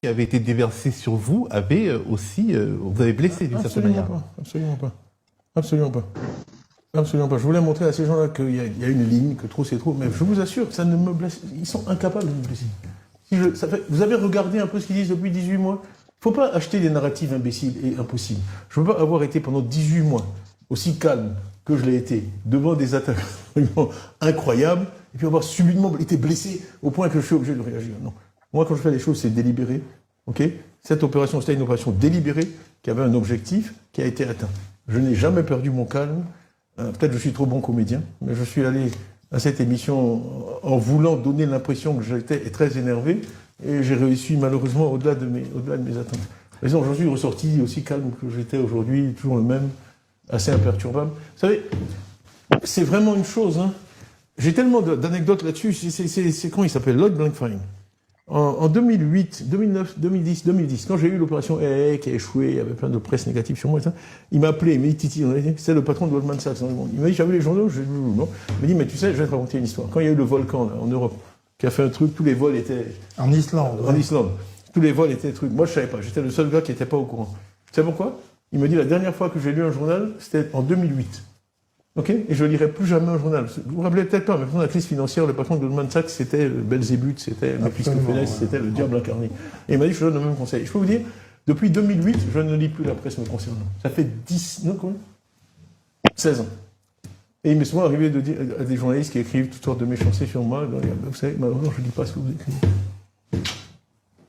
qui avait été déversé sur vous avait aussi, vous avez blessé d'une certaine manière. Absolument pas. Absolument pas. Absolument pas. Je voulais montrer à ces gens-là qu'il y a une ligne, que trop c'est trop, mais je vous assure, ça ne me blesse. Ils sont incapables de me blesser. Vous avez regardé un peu ce qu'ils disent depuis 18 mois? Il ne faut pas acheter des narratives imbéciles et impossibles. Je ne veux pas avoir été pendant 18 mois aussi calme que je l'ai été, devant des attaques incroyables, et puis avoir subitement été blessé au point que je suis obligé de réagir. Non. Moi, quand je fais les choses, c'est délibéré. Okay, cette opération, c'était une opération délibérée qui avait un objectif qui a été atteint. Je n'ai jamais perdu mon calme. Peut-être que je suis trop bon comédien, mais je suis allé à cette émission en voulant donner l'impression que j'étais très énervé, et j'ai réussi malheureusement au-delà de mes attentes. Mais non, j'en suis ressorti aussi calme que j'étais aujourd'hui, toujours le même, assez imperturbable. Vous savez, c'est vraiment une chose, hein. J'ai tellement d'anecdotes là-dessus. C'est comment il s'appelle? Lloyd Blankfein. En 2008, 2009, 2010, quand j'ai eu l'opération AA qui a échoué, il y avait plein de presse négative sur moi et ça, il m'a appelé, il m'a dit, Titi, c'est le patron de Goldman Sachs dans le monde. Il m'a dit, j'avais les journaux, je non. Il m'a dit, mais tu sais, je vais te raconter une histoire. Quand il y a eu le volcan, là, en Europe, qui a fait un truc, tous les vols étaient... En Islande. En Islande. Tous les vols étaient trucs. Moi, je savais pas. J'étais le seul gars qui n'était pas au courant. Tu sais pourquoi? Il m'a dit, la dernière fois que j'ai lu un journal, c'était en 2008. Ok? Et je ne lirai plus jamais un journal. Vous vous rappelez peut-être pas, mais pendant la crise financière, le patron de Goldman Sachs, c'était Belzébuth, c'était Mephistophéles, c'était le diable incarné. Et il m'a dit, je te donne le même conseil. Je peux vous dire, depuis 2008, je ne lis plus la presse me concernant. Ça fait 16 ans. Et il m'est souvent arrivé de dire à des journalistes qui écrivent toutes sortes de méchancetés sur moi, vous savez, malheureusement, je ne lis pas ce que vous écrivez.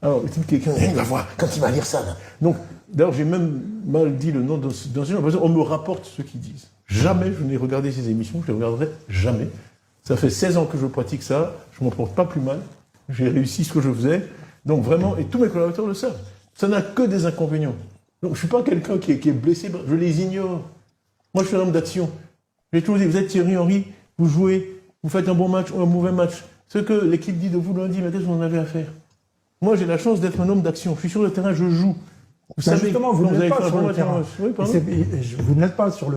Alors, le type quelqu'un, il va voir, quand il va lire ça, là. Donc, d'ailleurs, j'ai même mal dit le nom d'un genre, on me rapporte ce qu'ils disent. Jamais je n'ai regardé ces émissions, je les regarderai jamais. Ça fait 16 ans que je pratique ça, je ne m'en porte pas plus mal, j'ai réussi ce que je faisais, donc vraiment, et tous mes collaborateurs le savent. Ça n'a que des inconvénients. Donc, je ne suis pas quelqu'un qui est blessé, je les ignore. Moi, je suis un homme d'action. J'ai toujours dit, vous êtes Thierry Henry, vous jouez, vous faites un bon match ou un mauvais match. Ce que l'équipe dit de vous lundi, mais qu'est-ce que vous en avez à faire? Moi, j'ai la chance d'être un homme d'action. Je suis sur le terrain, je joue. Vous savez, justement, vous n'êtes pas sur le terrain. Oui, vous n'êtes pas sur le